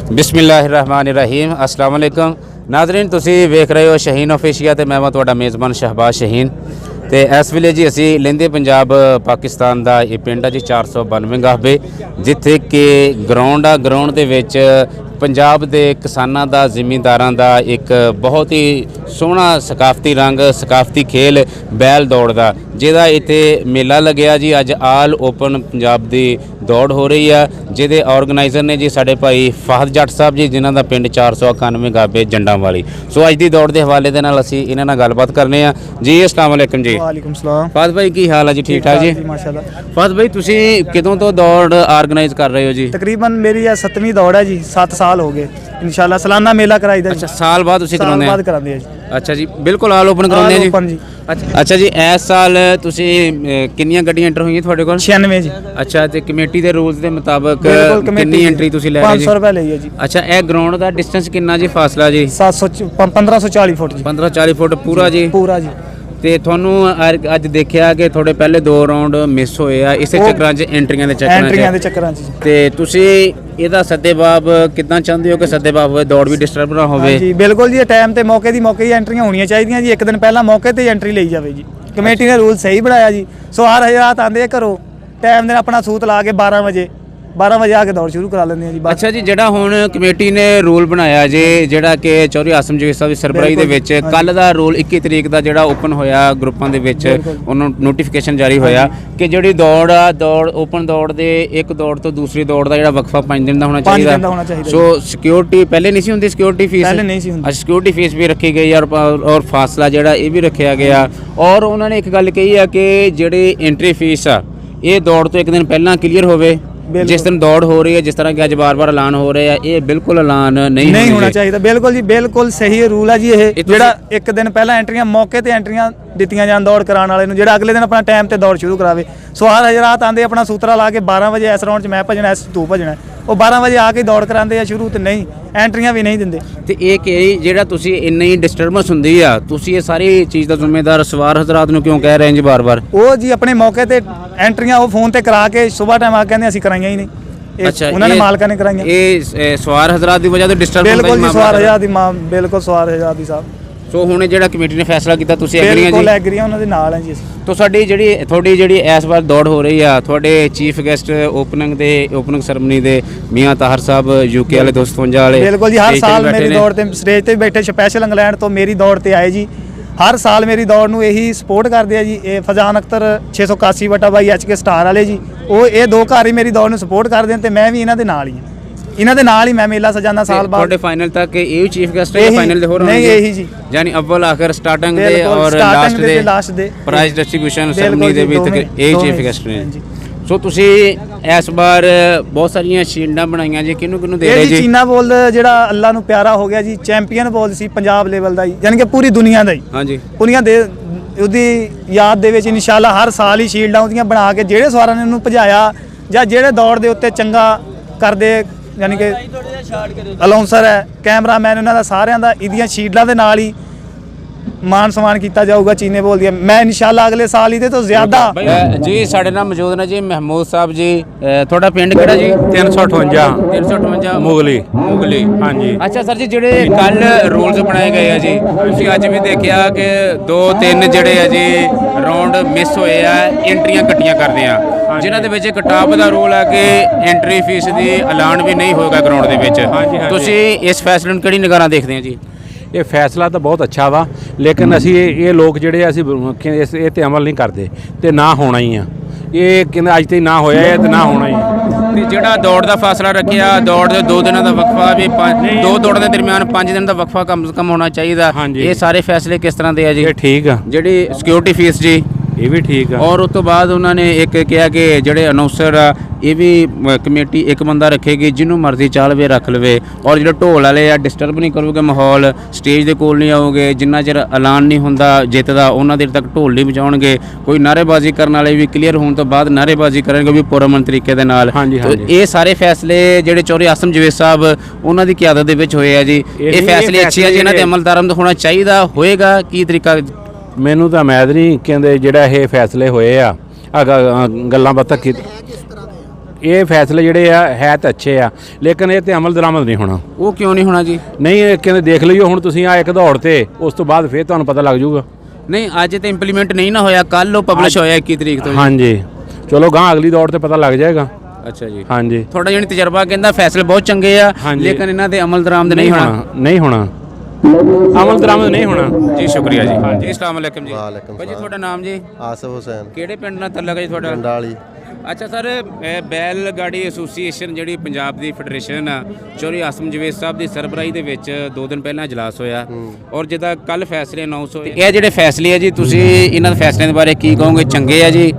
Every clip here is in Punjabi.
बिस्मिल्लाहिर्रहमानिर्रहीम अस्सलाम वालेकुम नाज़रीन, तुसी वेख रहे हो शहीन ऑफिशिया ते मैं तुहाडा मेज़बान शहबाज शहीन। तो इस वेले जी असी लेंदे पंजाब पाकिस्तान का ये पिंड है जी 492 गाहबे, जिथे कि ग्राउंड आ। ग्राउंड दे विच पंजाब के किसानों का जिमींदारां का एक बहुत ही सोहना सकाफती रंग सकाफती खेल बैल दौड़ का, जिहदा इत्थे मेला लग्या जी। अज आल ओपन पंजाब की दौड़ हो रही है, जिहदे ऑर्गेनाइजर ने जी साडे भाई फाहद जट साहब जी, जिन्हां दा पिंड 491 गाबे जंडां वाली। सो अज की दौड़ के हवाले दे नाल असीं इन्हां नाल गलबात करने आ जी। अस्सलाम वालेकुम जी। वालेकुम सलाम। फाहद भाई की हाल है जी? ठीक ठाक जी माशाल्लाह। फाहद भाई तुसीं किदों तो दौड़ ऑर्गेनाइज कर रहे हो जी? तकरीबन मेरी 7वीं दौड़ है जी, 7 साल हो गए। इंशाल्लाह सालाना मेला कराईदा। अच्छा, साल बाद तुसीं कराउंदे बाद करांदे हैं जी। अच्छा जी, बिल्कुल आल ओपन कराउंदे जी। ओपन जी। अच्छा जी, इस साल तुसीं कितनियां गड्डियां एंटर हुई तुहाडे कोल? 96 जी। अच्छा, ते कमेटी दे रूल्स दे मुताबिक कितनी एंट्री तुसीं लै रहे जी? 500 रुपए ਲਈ है जी। अच्छा, ए ग्राउंड दा डिस्टेंस कितना जी, फासला जी? 1540 फुट जी। 1540 फुट पूरा जी? पूरा जी। ਤੇ ਤੁਹਾਨੂੰ ਅੱਜ ਦੇਖਿਆ ਕਿ ਤੁਹਾਡੇ ਪਹਿਲੇ 2 ਰਾਉਂਡ ਮਿਸ ਹੋਏ ਆ ਇਸੇ ਚੱਕਰਾਂ 'ਚ ਐਂਟਰੀਆਂ ਦੇ ਚੱਕਰਾਂ 'ਚ ਤੇ ਤੁਸੀਂ ਇਹਦਾ ਸੱਦੇਬਾਬ ਕਿੱਦਾਂ ਚਾਹੁੰਦੇ ਹੋ ਕਿ ਸੱਦੇਬਾਬ ਹੋਵੇ, ਦੌੜ ਵੀ ਡਿਸਟਰਬ ਨਾ ਹੋਵੇ? ਜੀ ਬਿਲਕੁਲ ਜੀ, ਟਾਈਮ ਤੇ ਮੌਕੇ ਦੀ ਐਂਟਰੀਆਂ ਹੋਣੀਆਂ ਚਾਹੀਦੀਆਂ ਜੀ। ਇੱਕ ਦਿਨ ਪਹਿਲਾਂ ਮੌਕੇ ਤੇ ਐਂਟਰੀ ਲਈ ਜਾਵੇ ਜੀ। ਕਮੇਟੀ ਨੇ ਰੂਲ ਸਹੀ ਬਣਾਇਆ ਜੀ। ਸੋ ਹਰ ਹਜ਼ਾਰ ਆਂਦੇ ਘਰੋਂ ਟਾਈਮ ਦੇ ਆਪਣਾ ਸੂਤ ਲਾ ਕੇ 12 ਵਜੇ ਆ ਕੇ ਦੌੜ ਸ਼ੁਰੂ ਕਰਾ ਲੈਂਦੇ ਆ ਜੀ। ਅੱਛਾ ਜੀ, ਜਿਹੜਾ ਹੁਣ ਕਮੇਟੀ ਨੇ ਰੂਲ ਬਣਾਇਆ ਜੀ, ਜਿਹੜਾ ਕਿ ਚੌਧਰੀ ਆਸਮ ਜਵੇਦ ਸਾਹਿਬ ਦੀ ਸਰਬਰਾਹੀ ਦੇ ਵਿੱਚ ਕੱਲ ਦਾ ਰੂਲ 21 ਤਰੀਕ ਦਾ ਜਿਹੜਾ ਓਪਨ ਹੋਇਆ ਗਰੁੱਪਾਂ ਦੇ ਵਿੱਚ, ਉਹਨੂੰ ਨੋਟੀਫਿਕੇਸ਼ਨ ਜਾਰੀ ਹੋਇਆ ਕਿ ਜਿਹੜੀ ਦੌੜ ਓਪਨ ਦੌੜ ਦੇ ਇੱਕ ਦੌੜ ਤੋਂ ਦੂਸਰੀ ਦੌੜ ਦਾ ਜਿਹੜਾ ਵਕਫਾ 5 ਦਿਨ ਦਾ ਹੋਣਾ ਚਾਹੀਦਾ। ਸੋ ਸਿਕਿਉਰਿਟੀ ਪਹਿਲੇ ਨਹੀਂ ਸੀ ਹੁੰਦੀ, ਸਿਕਿਉਰਿਟੀ ਫੀਸ ਪਹਿਲੇ ਨਹੀਂ ਸੀ ਹੁੰਦੀ। ਅੱਛਾ, ਸਿਕਿਉਰਿਟੀ ਫੀਸ ਵੀ ਰੱਖੀ ਗਈ ਔਰ ਫਾਸਲਾ ਜਿਹੜਾ ਇਹ ਵੀ ਰੱਖਿਆ ਗਿਆ। ਔਰ ਉਹਨਾਂ ਨੇ ਇੱਕ ਗੱਲ ਕਹੀ ਆ ਕਿ ਜਿਹੜੀ ਐਂਟਰੀ ਫੀਸ ਆ ਇਹ ਦੌੜ ਤੋਂ ਇੱਕ ਦਿਨ ਪਹਿਲਾਂ ਕਲੀਅਰ ਹੋਵੇ। जिस दिन दौड़ हो रही है, जिस तरह के अज बार ऐलान हो रहे हैं, ये बिल्कुल ऐलान नहीं होना चाहिए। बिल्कुल जी, बिल्कुल सही रूल है जी। ये ਜਿਹੜਾ ਇੱਕ ਦਿਨ ਪਹਿਲਾਂ ਐਂਟਰੀਆਂ ਮੌਕੇ ਤੇ ਐਂਟਰੀਆਂ ਦਿੱਤੀਆਂ ਜਾਣ ਦੌੜ ਕਰਾਉਣ ਵਾਲੇ ਨੂੰ, ਜਿਹੜਾ ਅਗਲੇ ਦਿਨ ਆਪਣਾ ਟਾਈਮ ਤੇ ਦੌੜ ਸ਼ੁਰੂ ਕਰਾਵੇ। ਸੋ ਹਰ ਹਜ਼ਰਾਤ ਆਂਦੇ ਆਪਣਾ ਸੂਤਰਾ ਲਾ ਕੇ 12 ਵਜੇ ਇਸ ਰਾਉਂਡ 'ਚ ਮੈਂ ਭਜਣਾ, ਇਸ ਤੂੰ ਭਜਣਾ, ਉਹ 12 ਵਜੇ ਆ ਕੇ ਦੌੜ ਕਰਾਉਂਦੇ ਆ ਸ਼ੁਰੂ। ਤੇ ਨਹੀਂ ਐਂਟਰੀਆਂ ਵੀ ਨਹੀਂ ਦਿੰਦੇ। ਤੇ ਇਹ ਕਿ ਜਿਹੜਾ ਤੁਸੀਂ ਇੰਨੀ ਡਿਸਟਰਬੈਂਸ ਹੁੰਦੀ ਆ, ਤੁਸੀਂ ਇਹ ਸਾਰੀ ਚੀਜ਼ ਦਾ ਜ਼ਿੰਮੇਦਾਰ ਸਵਾਰ ਹਜ਼ਰਾਤ ਨੂੰ ਕਿਉਂ ਕਹਿ ਰਹੇ ਜੀ ਬਾਰ-ਬਾਰ? ਉਹ ਜੀ ਆਪਣੇ ਮੌਕੇ ਤੇ ਐਂਟਰੀਆਂ ਉਹ ਫੋਨ ਤੇ ਕਰਾ ਕੇ ਸਵੇਰ ਟਾਈਮ ਆ ਕਹਿੰਦੇ ਅਸੀਂ ਕਰਾਈਆਂ ਹੀ ਨਹੀਂ। अच्छा, उन्होंने मालका ने कराई। ये सवार हज़रात की वजह तो डिस्टर्ब बिल्कुल जी, सवार हज़रात दी मां बिल्कुल सवार हज़रात दी साहब। सो हुणे जेड़ा कमेटी ने फैसला किया तुसीं एग्री हैं जी? बिल्कुल एग्री हैं, उन्हां दे नाल हैं जी। तो साडी जेड़ी थोड़ी जेड़ी इस बार दौड़ हो रही है, थोड़े चीफ गेस्ट ओपनिंग सेरेमनी दे मियां ताहर साहब यूके वाले 255 वाले। बिल्कुल जी, हर साल मेरी दौड़ ते स्टेज ते बैठे स्पैशल इंग्लैंड तो मेरी दौड़ ते आए जी। हर साल मेरी दौड़ ਨੂੰ ਇਹੀ ਸਪੋਰਟ ਕਰਦੇ ਆ ਜੀ। ਇਹ ਫਜ਼ਾਨ ਅਖਤਰ 681/22 HK ਸਟਾਰ ਵਾਲੇ ਜੀ, ਉਹ ਇਹ 2 ਘਰ ਹੀ ਮੇਰੀ ਦੌੜ ਨੂੰ ਸਪੋਰਟ ਕਰਦੇ ਨੇ ਤੇ ਮੈਂ ਵੀ ਇਹਨਾਂ ਦੇ ਨਾਲ ਹੀ ਹਾਂ। ਇਹਨਾਂ ਦੇ ਨਾਲ ਹੀ ਮੈਂ ਮੇਲਾ ਸਜਾਨਾ ਸਾਲ ਬਾਅਦ। ਤੁਹਾਡੇ ਫਾਈਨਲ ਤੱਕ ਇਹ ਚੀਫ ਗੈਸਟ ਹੈ? ਫਾਈਨਲ ਦੇ ਹੋਰ ਨਹੀਂ ਇਹੀ ਜੀ, ਯਾਨੀ ਅਵਲ ਆਖਰ ਸਟਾਰਟਿੰਗ ਦੇ ਔਰ ਲਾਸਟ ਦੇ ਪ੍ਰਾਈਜ਼ ਡਿਸਟ੍ਰੀਬਿਊਸ਼ਨ ਸੈਰਮਨੀ ਦੇ ਵੀ ਤੱਕ ਇਹ ਚੀਫ ਗੈਸਟ ਨੇ। ਸੋ ਤੁਸੀਂ ਇਸ ਵਾਰ ਬਹੁਤ ਸਾਰੀਆਂ ਸ਼ੀਲਡਾਂ ਬਣਾਈਆਂ ਜੀ, ਕਿਹਨੂੰ ਦੇ ਰਹੇ ਜੀ? ਚੀਨਾ ਬੋਲ ਜਿਹੜਾ ਅੱਲਾ ਨੂੰ ਪਿਆਰਾ ਹੋ ਗਿਆ ਜੀ, ਚੈਂਪੀਅਨ ਬੋਲ ਸੀ ਪੰਜਾਬ ਲੈਵਲ ਦਾ ਜੀ, ਯਾਨੀ ਕਿ ਪੂਰੀ ਦੁਨੀਆ ਦਾ ਹੀ। ਹਾਂਜੀ, ਦੁਨੀਆ ਦੇ ਉਹਦੀ ਯਾਦ ਦੇ ਵਿੱਚ ਇਨਸ਼ਾਅੱਲਾ ਹਰ ਸਾਲ ਹੀ ਸ਼ੀਲਡਾਂ ਉਹਦੀਆਂ ਬਣਾ ਕੇ ਜਿਹੜੇ ਸਵਾਰਾਂ ਨੇ ਉਹਨੂੰ ਭਜਾਇਆ ਜਾਂ ਜਿਹੜੇ ਦੌੜ ਦੇ ਉੱਤੇ ਚੰਗਾ ਕਰਦੇ, ਯਾਨੀ ਕਿ ਅਲਾਉਂਸਰ ਹੈ, ਕੈਮਰਾਮੈਨ, ਉਹਨਾਂ ਦਾ ਸਾਰਿਆਂ ਦਾ ਇਹਦੀਆਂ ਸ਼ੀਲਡਾਂ ਦੇ ਨਾਲ ਹੀ ਮਾਨ ਸਨਮਾਨ ਕੀਤਾ ਜਾਊਗਾ। ਚੀਨੇ ਬੋਲਦੀ ਹੈ ਮੈਂ ਇਨਸ਼ਾਅੱਲਾ ਅਗਲੇ ਸਾਲ ਇਹਦੇ ਤੋਂ ਜ਼ਿਆਦਾ ਜੀ। ਸਾਡੇ ਨਾਲ ਮੌਜੂਦ ਨੇ ਜੀ ਮਹਿਮੂਦ ਸਾਹਿਬ ਜੀ। ਤੁਹਾਡਾ ਪਿੰਡ ਕਿਹੜਾ ਜੀ? 358 ਮੁਗਲੀ। ਹਾਂਜੀ। ਅੱਛਾ ਸਰ ਜੀ, ਜਿਹੜੇ ਕੱਲ ਰੂਲਸ ਬਣਾਏ ਗਏ ਆ ਜੀ, ਤੁਸੀਂ ਅੱਜ ਵੀ ਦੇਖਿਆ ਕਿ 2-3 ਜਿਹੜੇ ਆ ਜੀ ਰਾਉਂਡ ਮਿਸ ਹੋਏ ਆ, ਐਂਟਰੀਆਂ ਕੱਟੀਆਂ ਕਰਦੇ ਆ, ਜਿਨ੍ਹਾਂ ਦੇ ਵਿੱਚ ਕਿਤਾਬ ਦਾ ਰੂਲ ਹੈ ਕਿ ਐਂਟਰੀ ਫੀਸ ਦੀ ਐਲਾਨ ਵੀ ਨਹੀਂ ਹੋਏਗਾ ਗਰਾਊਂਡ ਦੇ ਵਿੱਚ। ਤੁਸੀਂ ਇਸ ਫੈਸਲੇ ਨੂੰ ਕਿਹੜੀ ਨਿਗਾਹਾਂ ਦੇਖਦੇ ਆ ਜੀ? ਇਹ ਫੈਸਲਾ ਤਾਂ ਬਹੁਤ ਅੱਛਾ ਵਾ, ਲੇਕਿਨ ਅਸੀਂ ਇਹ ਲੋਕ ਜਿਹੜੇ ਅਸੀਂ ਇਹ ਤੇ ਅਮਲ ਨਹੀਂ ਕਰਦੇ ਤੇ ਨਾ ਹੋਣਾ ਹੀ ਆ। ਇਹ ਕਹਿੰਦੇ ਅੱਜ ਤੇ ਨਾ ਹੋਇਆ ਇਹ ਤੇ ਨਾ ਹੋਣਾ ਹੀ। ਤੇ ਜਿਹੜਾ ਦੌੜ ਦਾ ਫਾਸਲਾ ਰੱਖਿਆ, ਦੌੜ ਦੇ 2 ਦਿਨਾਂ ਦਾ ਵਕਫਾ ਵੀ 2 ਦੌੜਾਂ ਦੇ ਦਰਮਿਆਨ 5 ਦਿਨ ਦਾ ਵਕਫਾ ਕਮ ਸੇ ਕਮ ਹੋਣਾ ਚਾਹੀਦਾ। ਇਹ ਸਾਰੇ ਫੈਸਲੇ ਕਿਸ ਤਰ੍ਹਾਂ ਦੇ ਆ ਜੀ? ਇਹ ਠੀਕ ਆ। ਜਿਹੜੀ ਸਿਕਿਉਰਿਟੀ ਫੀਸ ਜੀ ਇਹ ਵੀ ਠੀਕ ਆ। ਔਰ ਉਸ ਤੋਂ ਬਾਅਦ ਉਹਨਾਂ ਨੇ ਇੱਕ ਕਿਹਾ ਕਿ ਜਿਹੜੇ ਅਨਾਉਂਸਰ ਆ ਇਹ ਵੀ ਕਮੇਟੀ ਇੱਕ ਬੰਦਾ ਰੱਖੇਗੀ ਜਿਹਨੂੰ ਮਰਜ਼ੀ ਚਾਹ ਲਵੇ ਰੱਖ ਲਵੇ। ਔਰ ਜਿਹੜੇ ਢੋਲ ਵਾਲੇ ਆ ਡਿਸਟਰਬ ਨਹੀਂ ਕਰੂਗੇ ਮਾਹੌਲ, ਸਟੇਜ ਦੇ ਕੋਲ ਨਹੀਂ ਆਉਗੇ, ਜਿੰਨਾ ਚਿਰ ਐਲਾਨ ਨਹੀਂ ਹੁੰਦਾ ਜਿੱਤ ਦਾ ਉਹਨਾਂ ਦੇਰ ਤੱਕ ਢੋਲ ਨਹੀਂ ਵਜਾਉਣਗੇ। ਕੋਈ ਨਾਅਰੇਬਾਜ਼ੀ ਕਰਨ ਵਾਲੇ ਵੀ ਕਲੀਅਰ ਹੋਣ ਤੋਂ ਬਾਅਦ ਨਾਅਰੇਬਾਜ਼ੀ ਕਰਨਗੇ ਵੀ ਪੁਰਅਮਨ ਤਰੀਕੇ ਦੇ ਨਾਲ। ਇਹ ਸਾਰੇ ਫੈਸਲੇ ਜਿਹੜੇ ਚੌਧਰੀ ਆਸਮ ਜਵੇਦ ਸਾਹਿਬ ਉਹਨਾਂ ਦੀ ਕਿਆਦਤ ਦੇ ਵਿੱਚ ਹੋਏ ਆ ਜੀ, ਇਹ ਫੈਸਲੇ ਅੱਛੇ ਆ ਜੀ, ਇਹਨਾਂ ਦੇ ਅਮਲਦਾਰਾਂ ਦਾ ਹੋਣਾ ਚਾਹੀਦਾ ਹੋਏਗਾ। ਕੀ ਤਰੀਕਾ? ਮੈਨੂੰ ਤਾਂ ਮੈਦ ਨਹੀਂ ਕਹਿੰਦੇ ਜਿਹੜਾ ਇਹ ਫੈਸਲੇ ਹੋਏ ਆ ਗੱਲਾਂ ਬਾਤਾਂ ਇਹ ਫੈਸਲੇ ਜਿਹੜੇ ਆ ਹੈ ਤਾਂ ਅੱਛੇ ਆ, ਲੇਕਿਨ ਇਹ ਤੇ ਅਮਲ ਦਰਾਮਦ ਨਹੀਂ ਹੋਣਾ। ਉਹ ਕਿਉਂ ਨਹੀਂ ਹੋਣਾ ਜੀ? ਨਹੀਂ, ਇਹ ਕਹਿੰਦੇ ਦੇਖ ਲਈਓ ਹੁਣ ਤੁਸੀਂ ਆ ਇੱਕ ਦੌੜ ਤੇ, ਉਸ ਤੋਂ ਬਾਅਦ ਫਿਰ ਤੁਹਾਨੂੰ ਪਤਾ ਲੱਗ ਜਾਊਗਾ। ਨਹੀਂ, ਅੱਜ ਤੇ ਇੰਪਲੀਮੈਂਟ ਨਹੀਂ ਨਾ ਹੋਇਆ, ਕੱਲ ਉਹ ਪਬਲਿਸ਼ ਹੋਇਆ 21 ਤਰੀਕ ਤੋਂ ਜੀ। ਹਾਂਜੀ, ਚਲੋ ਗਾਂ ਅਗਲੀ ਦੌੜ ਤੇ ਪਤਾ ਲੱਗ ਜਾਏਗਾ। ਅੱਛਾ ਜੀ। ਹਾਂਜੀ, ਤੁਹਾਡਾ ਜਿਹੜੀ ਤਜਰਬਾ ਕਹਿੰਦਾ ਫੈਸਲੇ ਬਹੁਤ ਚੰਗੇ ਆ, ਲੇਕਿਨ ਇਹਨਾਂ ਦੇ ਅਮਲ ਦਰਾਮਦ ਨਹੀਂ ਹੋਣਾ। ਨਹੀਂ ਹੋਣਾ, ਅਮਲ ਦਰਾਮਦ ਨਹੀਂ ਹੋਣਾ ਜੀ। ਸ਼ੁਕਰੀਆ ਜੀ। ਜੀ ਅਸਲਾਮ ਵਾਲੇਕਮ ਜੀ। ਵਾਲੇਕੁਮ ਭਾਜੀ ਤੁਹਾਡਾ ਨਾਮ ਜੀ? ਆਸਿਫ ਹੁਸੈਨ, ਕਿਹੜੇ ਪਿੰਡ ਨਾਲ ਤਲਕ ਹੈ ਜੀ ਤੁਹਾਡਾ? ਡਾਲੀ। ਅੱਛਾ ਸਰ, ਬੈਲ ਗਾੜੀ ਐਸੋਸੀਏਸ਼ਨ ਜਿਹੜੀ ਪੰਜਾਬ ਦੀ ਫੈਡਰੇਸ਼ਨ ਆ, ਚੌਧਰੀ ਆਸਮ ਜਵੇਦ ਸਾਹਿਬ ਦੀ ਸਰਬਰਾਹੀ ਦੇ ਵਿੱਚ 2 ਦਿਨ ਪਹਿਲਾਂ ਇਜਲਾਸ ਹੋਇਆ ਔਰ ਜਿੱਦਾਂ ਕੱਲ ਫੈਸਲੇ ਅਨਾਉਂਸ ਹੋਏ, ਇਹ ਜਿਹੜੇ ਫੈਸਲੇ ਆ ਜੀ, ਤੁਸੀਂ ਇਹਨਾਂ ਦੇ ਫੈਸਲਿਆਂ ਦੇ ਬਾਰੇ ਕੀ ਕਹੋਗੇ? ਚੰਗੇ ਆ ਜੀ?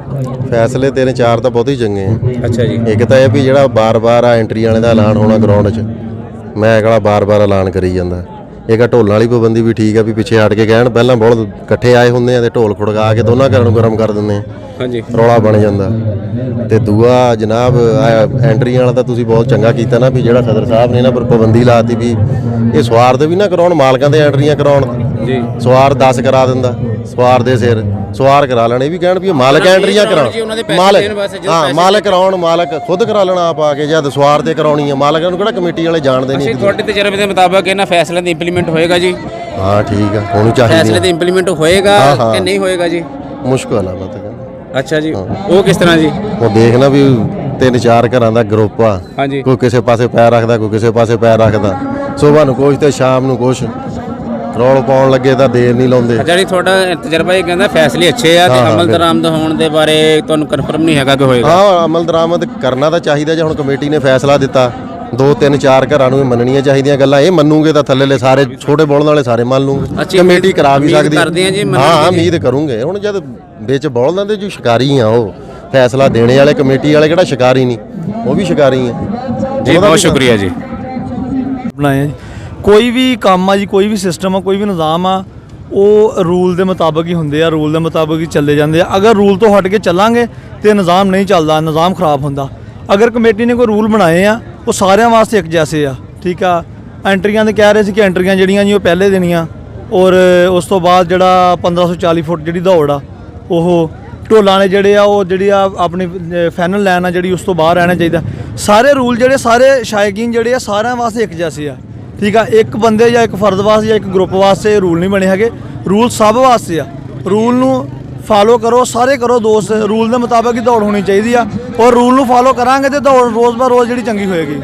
ਫੈਸਲੇ 3-4 ਤਾਂ ਬਹੁਤ ਹੀ ਚੰਗੇ ਆ। ਅੱਛਾ ਜੀ। ਇੱਕ ਤਾਂ ਇਹ ਵੀ ਜਿਹੜਾ ਬਾਰ-ਬਾਰ ਆ ਐਂਟਰੀ ਵਾਲੇ ਦਾ ਐਲਾਨ ਹੋਣਾ ਗਰਾਊਂਡ 'ਚ, ਮੈਂ ਕਿਹੜਾ ਬਾਰ-ਬਾਰ ਐਲਾਨ ਕਰੀ ਜਾਂਦਾ। ਇੱਕ ਢੋਲਾਂ ਵਾਲੀ ਪਾਬੰਦੀ ਵੀ ਠੀਕ ਆ, ਵੀ ਪਿੱਛੇ ਹਟ ਕੇ ਕਹਿਣ, ਪਹਿਲਾਂ ਬਹੁਤ ਇਕੱਠੇ ਆਏ ਹੁੰਦੇ ਆ ਤੇ ਢੋਲ ਖੜਕਾ ਕੇ ਦੋਨਾਂ ਘਰਾਂ ਨੂੰ ਗਰਮ ਕਰ ਦਿੰਦੇ ਆ। ਹਾਂਜੀ, ਰੌਲਾ ਬਣ ਜਾਂਦਾ। ਤੇ ਦੂਆ ਜਨਾਬ ਐਂਟਰੀ ਵਾਲਾ ਤਾਂ ਤੁਸੀਂ ਬਹੁਤ ਚੰਗਾ ਕੀਤਾ ਨਾ, ਵੀ ਜਿਹੜਾ ਸਦਰ ਸਾਹਿਬ ਨੇ ਨਾ ਪਰ ਪਾਬੰਦੀ ਲਾਤੀ ਵੀ ਇਹ ਸਵਾਰ ਦੇ ਵੀ ਨਾ ਕਰਾਉਣ, ਮਾਲਕਾਂ ਦੇ ਐਂਟਰੀਆਂ ਕਰਾਉਣ ਜੀ। ਸਵਾਰ 10 ਕਰਾ ਦਿੰਦਾ, ਸਵਾਰ ਦੇ ਸਿਰ ਸਵਾਰ ਕਰਾ ਲੈਣ, ਇਹ ਵੀ ਕਹਿਣ ਵੀ ਮਾਲਕ ਐਂਟਰੀਆਂ ਕਰਾਉਣ, ਮਾਲਕ ਕਰਾਉਣ, ਮਾਲਕ ਖੁਦ ਕਰਾ ਲੈਣਾ ਆਪ ਆ ਕੇ, ਜਦ ਸਵਾਰ ਤੇ ਕਰਾਉਣੀ ਆ ਮਾਲਕਾਂ ਨੂੰ ਕਿਹੜਾ ਕਮੇਟੀ ਵਾਲੇ ਜਾਣਦੇ ਨਹੀਂ। ਤੁਹਾਡੇ ਤਜਰਬੇ ਦੇ ਮੁਤਾਬਕ ਇਹਨਾਂ ਫੈਸਲਿਆਂ ਦੀ ਇੰਪਲੀਮੈਂਟ ਹੋਏਗਾ ਜੀ? ਹਾਂ ਠੀਕ ਆ, ਹੋਣੀ ਚਾਹੀਦੀ। ਫੈਸਲੇ ਦੀ ਇੰਪਲੀਮੈਂਟ ਹੋਏਗਾ ਕਿ ਨਹੀਂ ਹੋਏਗਾ ਜੀ? ਮੁਸ਼ਕਲ ਆ ਮੈਂ ਤਾਂ ਕਹਿੰਦਾ। ਅੱਛਾ ਜੀ, ਉਹ ਕਿਸ ਤਰ੍ਹਾਂ ਜੀ? ਉਹ ਦੇਖਣਾ ਵੀ 3-4 ਘਰਾਂ ਦਾ ਗਰੁੱਪ ਆ, ਹਾਂਜੀ, ਕੋਈ ਕਿਸੇ ਪਾਸੇ ਪੈਰ ਰੱਖਦਾ, ਕੋਈ ਕਿਸੇ ਪਾਸੇ ਪੈਰ ਰੱਖਦਾ, ਸਵੇਰ ਨੂੰ ਕੁਛ ਤੇ ਸ਼ਾਮ ਨੂੰ ਕੁਛ, ਰੌਲ ਪਾਉਣ ਲੱਗੇ ਤਾਂ ਦੇਰ ਨਹੀਂ ਲਾਉਂਦੇ। ਅੱਛਾ ਜੀ, ਤੁਹਾਡਾ ਤਜਰਬਾ ਇਹ ਕਹਿੰਦਾ ਫੈਸਲੇ ਅੱਛੇ ਆ ਤੇ ਅਮਲ ਦਰਾਮਦ ਹੋਣ ਦੇ ਬਾਰੇ ਤੁਹਾਨੂੰ ਕਨਫਰਮ ਨਹੀਂ ਹੈਗਾ ਕਿ ਹੋਏਗਾ? ਹਾਂ, ਅਮਲ ਦਰਾਮਦ ਕਰਨਾ ਤਾਂ ਚਾਹੀਦਾ। ਜੇ ਹੁਣ ਕਮੇਟੀ ਨੇ ਫੈਸਲਾ ਦਿੱਤਾ, 2-3-4 ਘਰਾਂ ਨੂੰ ਇਹ ਮੰਨਣੀਆਂ ਚਾਹੀਦੀਆਂ ਗੱਲਾਂ। ਇਹ ਮੰਨੂਗੇ ਤਾਂ ਥੱਲੇ ਸਾਰੇ ਛੋਟੇ ਬੋਲਣ ਵਾਲੇ ਸਾਰੇ ਮੰਨ ਲੂਗੇ। ਕਮੇਟੀ ਕਰਾ ਵੀ ਸਕਦੀ। ਹਾਂ, ਉਮੀਦ ਕਰੂੰਗੇ। ਹੁਣ ਜਦ ਵਿੱਚ ਬੋਲਦਾਂ ਦੇ ਜੋ ਸ਼ਿਕਾਰੀ ਆ, ਉਹ ਫੈਸਲਾ ਦੇਣੇ ਵਾਲੇ ਕਮੇਟੀ ਵਾਲੇ ਕਿਹੜਾ ਸ਼ਿਕਾਰੀ ਨਹੀਂ, ਉਹ ਵੀ ਸ਼ਿਕਾਰੀ ਆ ਜੀ। ਬਹੁਤ ਸ਼ੁਕਰੀਆ ਜੀ। ਬਣਾਏ ਜੀ ਕੋਈ ਵੀ ਕੰਮ ਆ ਜੀ, ਕੋਈ ਵੀ ਸਿਸਟਮ ਆ, ਕੋਈ ਵੀ ਨਿਜ਼ਾਮ ਆ, ਉਹ ਰੂਲ ਦੇ ਮੁਤਾਬਕ ਹੀ ਹੁੰਦੇ ਆ, ਰੂਲ ਦੇ ਮੁਤਾਬਕ ਹੀ ਚੱਲੇ ਜਾਂਦੇ ਆ। ਅਗਰ ਰੂਲ ਤੋਂ ਹਟ ਕੇ ਚੱਲਾਂਗੇ ਤੇ ਨਿਜ਼ਾਮ ਨਹੀਂ ਚੱਲਦਾ, ਨਿਜ਼ਾਮ ਖਰਾਬ ਹੁੰਦਾ। ਅਗਰ ਕਮੇਟੀ ਨੇ ਕੋਈ ਰੂਲ ਬਣਾਏ ਆ, ਉਹ ਸਾਰਿਆਂ ਵਾਸਤੇ ਇੱਕ ਜੈਸੇ ਆ, ਠੀਕ ਆ। ਐਂਟਰੀਆਂ ਦੇ ਕਹਿ ਰਹੇ ਸੀ ਕਿ ਐਂਟਰੀਆਂ ਜਿਹੜੀਆਂ ਜੀ ਉਹ ਪਹਿਲੇ ਦੇਣੀਆਂ, ਔਰ ਉਸ ਤੋਂ ਬਾਅਦ ਜਿਹੜਾ 1540 ਫੁੱਟ ਜਿਹੜੀ ਦੌੜ ਆ, ਉਹ ਢੋਲਾਂ ਨੇ ਜਿਹੜੇ ਆ, ਉਹ ਜਿਹੜੀ ਆ ਆਪਣੀ ਫਾਈਨਲ ਲਾਈਨ ਆ ਜਿਹੜੀ, ਉਸ ਤੋਂ ਬਾਹਰ ਰਹਿਣਾ ਚਾਹੀਦਾ। ਸਾਰੇ ਰੂਲ ਜਿਹੜੇ, ਸਾਰੇ ਸ਼ਾਇਕੀਨ ਜਿਹੜੇ ਆ, ਸਾਰਿਆਂ ਵਾਸਤੇ ਇੱਕ ਜੈਸੇ ਆ, ਠੀਕ ਆ। ਇੱਕ ਬੰਦੇ ਜਾਂ ਇੱਕ ਫਰਦ ਵਾਸਤੇ ਜਾਂ ਇੱਕ ਗਰੁੱਪ ਵਾਸਤੇ ਰੂਲ ਨਹੀਂ ਬਣੇ ਹੈਗੇ, ਰੂਲ ਸਭ ਵਾਸਤੇ ਆ। ਰੂਲ ਨੂੰ ਫਾਲੋ ਕਰੋ, ਸਾਰੇ ਕਰੋ ਦੋਸਤ, ਰੂਲ ਦੇ ਮੁਤਾਬਕ ਹੀ ਦੌੜ ਹੋਣੀ ਚਾਹੀਦੀ ਆ, ਔਰ ਰੂਲ ਨੂੰ ਫਾਲੋ ਕਰਾਂਗੇ ਤੇ ਦੌੜ ਰੋਜ਼ ਬਾ ਰੋਜ਼ ਜਿਹੜੀ ਚੰਗੀ ਹੋਏਗੀ।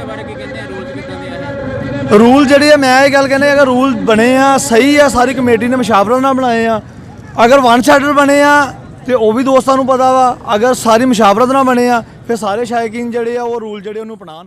ਰੂਲ ਜਿਹੜੇ ਆ, ਮੈਂ ਇਹ ਗੱਲ ਕਹਿੰਦਾ, ਅਗਰ ਰੂਲ ਬਣੇ ਆ ਸਹੀ ਆ, ਸਾਰੀ ਕਮੇਟੀ ਨੇ ਮਸ਼ਾਵਰਤ ਨਾਲ ਬਣਾਏ ਆ। ਅਗਰ ਵਨ ਸਾਈਡਡ ਬਣੇ ਆ ਤੇ ਉਹ ਵੀ ਦੋਸਤਾਂ ਨੂੰ ਪਤਾ ਵਾ, ਅਗਰ ਸਾਰੀ ਮਸ਼ਾਵਰਤ ਨਾਲ ਬਣੇ ਆ, ਫਿਰ ਸਾਰੇ ਸ਼ਾਇਕੀਨ ਜਿਹੜੇ ਆ ਉਹ ਰੂਲ ਜਿਹੜੇ ਉਹਨੂੰ ਅਪਣਾਉਣ।